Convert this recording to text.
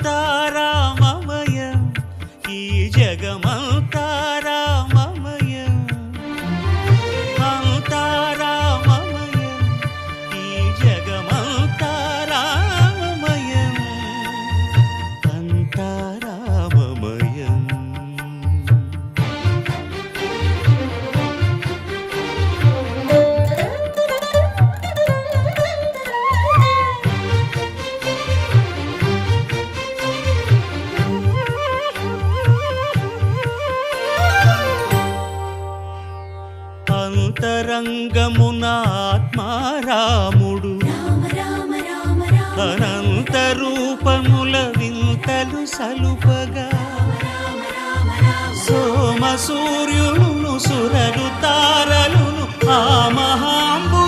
అంతారామమయం ఈ జగమంతారామమయం అంతారామమయం ఈ జగమంతారామమయం అంతారామమయం. అంతరంగమున ఆత్మారాముడు అనంత రూపముల వింతలు సలుపగా సోమ సూర్యులను సురలు తారలును ఆ మహాంబు